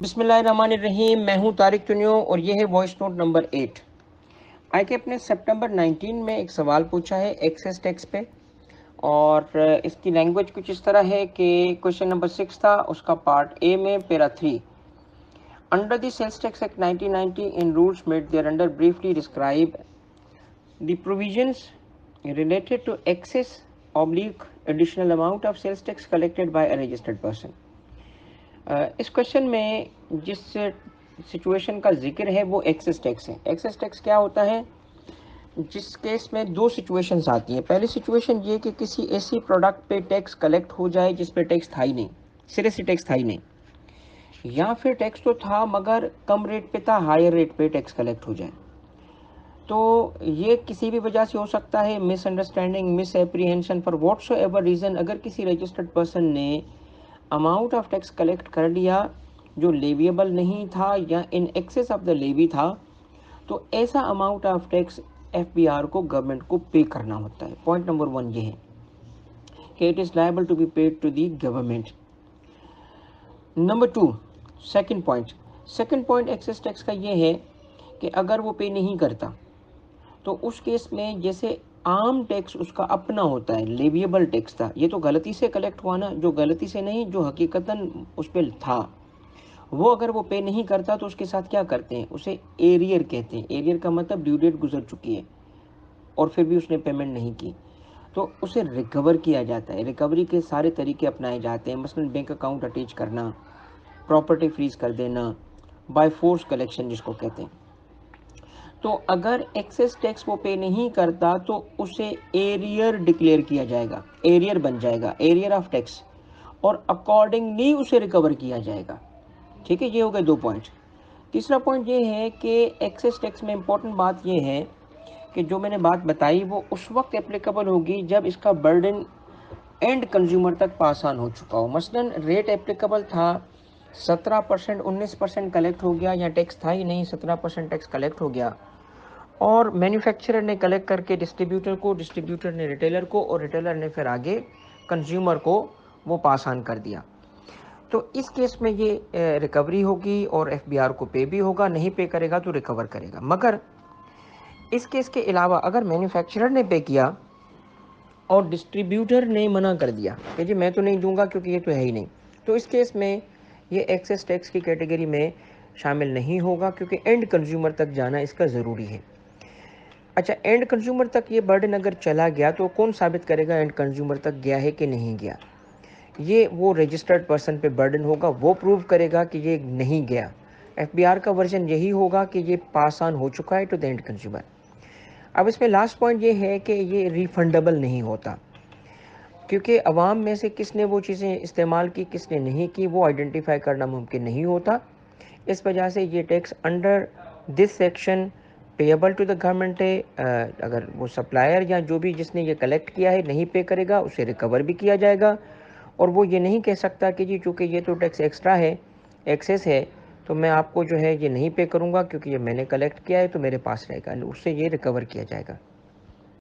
बिस्मिल्लाहिर्रहमानिर्रहीम। मैं हूं तारिक चुनियो और ये है वॉइस नोट नंबर 8। आई के अपने सितंबर 19 में एक सवाल पूछा है एक्सेस टैक्स पे, और इसकी लैंग्वेज कुछ इस तरह है कि क्वेश्चन नंबर 6 था, उसका पार्ट ए में para 3। Under the sales tax act 1990 in rules made thereunder briefly describe the provisions related to excess oblique additional amount of sales tax collected by a registered person। इस question में जिस situation का जिक्र है वो access tax है। Access tax क्या होता है? जिस केस में दो सिचुएशंस आती हैं। पहली सिचुएशन ये कि किसी ऐसी प्रोडक्ट पे टैक्स कलेक्ट हो जाए जिस पे टैक्स था ही नहीं, सिरे से टैक्स था ही नहीं, या फिर टैक्स तो था मगर कम रेट पे था, हायर रेट पे टैक्स कलेक्ट हो जाए। तो ये किसी भी वजह से हो सकता है, misunderstanding, misapprehension, for whatsoever reason. अगर किसी रजिस्टर्ड पर्सन ने अमाउंट ऑफ टैक्स कलेक्ट कर लिया जो लेविएबल नहीं था या in excess of the levy था, तो ऐसा अमाउंट ऑफ टैक्स एफबीआर को, गवर्नमेंट को पे करना होता है। पॉइंट नंबर 1 ये है कि it is liable to be paid to the government. Number 2, second point excess tax का ये है कि अगर वो पे नहीं करता तो उस केस में जैसे आम टैक्स उसका अपना होता है, लेविएबल टैक्स था, ये तो गलती से कलेक्ट हुआ ना, जो गलती से नहीं, जो हकीकतन उस पर था, वो अगर वो पे नहीं करता तो उसके साथ क्या करते हैं, उसे एरियर कहते हैं। एरियर का मतलब ड्यू डेट गुजर चुकी है और फिर भी उसने पेमेंट नहीं की, तो उसे रिकवर किया जाता है। रिकवरी के सारे तरीके अपनाए जाते हैं, मसलन बैंक अकाउंट अटैच करना, प्रॉपर्टी फ्रीज कर देना, बाय फोर्स कलेक्शन जिसको कहते हैं। तो अगर एक्सेस टैक्स वो पे नहीं करता तो उसे एरियर डिक्लेयर किया जाएगा, एरियर बन जाएगा, एरियर ऑफ टैक्स, और अकॉर्डिंगली उसे रिकवर किया जाएगा। ठीक है, ये हो गए 2 पॉइंट। तीसरा पॉइंट ये है कि एक्सेस टैक्स में इंपॉर्टेंट बात ये है कि जो मैंने बात बताई वो उस वक्त एप्लीकेबल होगी जब इसका बर्डन एंड कंज्यूमर तक पास ऑन हो चुका हो। मसलन रेट एप्लीकेबल था 17%, 19% कलेक्ट हो गया, या टैक्स था ही नहीं, 17% टैक्स कलेक्ट हो गया, और मैन्युफैक्चरर ने कलेक्ट करके डिस्ट्रीब्यूटर को, डिस्ट्रीब्यूटर ने रिटेलर को, और रिटेलर ने फिर आगे कंज्यूमर को वो पास ऑन कर दिया। तो इस केस में ये रिकवरी होगी और एफबीआर को पे भी होगा, नहीं पे करेगा तो रिकवर करेगा। मगर इस केस के अलावा अगर मैन्युफैक्चरर ने पे किया और डिस्ट्रीब्यूटर ने मना कर दिया कि जी मैं तो नहीं दूंगा क्योंकि ये तो है ही नहीं, तो इस केस में ये एक्सेस टैक्स की कैटेगरी में शामिल नहीं होगा, क्योंकि एंड कंज्यूमर तक जाना इसका ज़रूरी है। अच्छा, एंड कंज्यूमर तक ये बर्डन अगर चला गया तो कौन साबित करेगा एंड कंज्यूमर तक गया है कि नहीं गया? ये वो रजिस्टर्ड पर्सन पे बर्डन होगा, वो प्रूव करेगा कि ये नहीं गया। एफबीआर का वर्जन यही होगा कि ये पास ऑन हो चुका है टू द एंड कंज्यूमर। अब इसमें लास्ट पॉइंट ये है कि ये रिफंडेबल नहीं होता, क्योंकि अवाम में से किसने वो चीज़ें इस्तेमाल की, किसने नहीं की, वो आइडेंटिफाई करना मुमकिन नहीं होता। इस वजह से ये tax under this section payable to the government है। अगर वो सप्लायर या जो भी जिसने ये कलेक्ट किया है नहीं पे करेगा, उसे रिकवर भी किया जाएगा, और वो ये नहीं कह सकता कि जी चूँकि ये तो टैक्स एक्स्ट्रा है, एक्सेस है, तो मैं आपको जो है ये नहीं पे करूँगा क्योंकि ये मैंने कलेक्ट किया है तो मेरे पास रहेगा, उससे ये रिकवर किया जाएगा।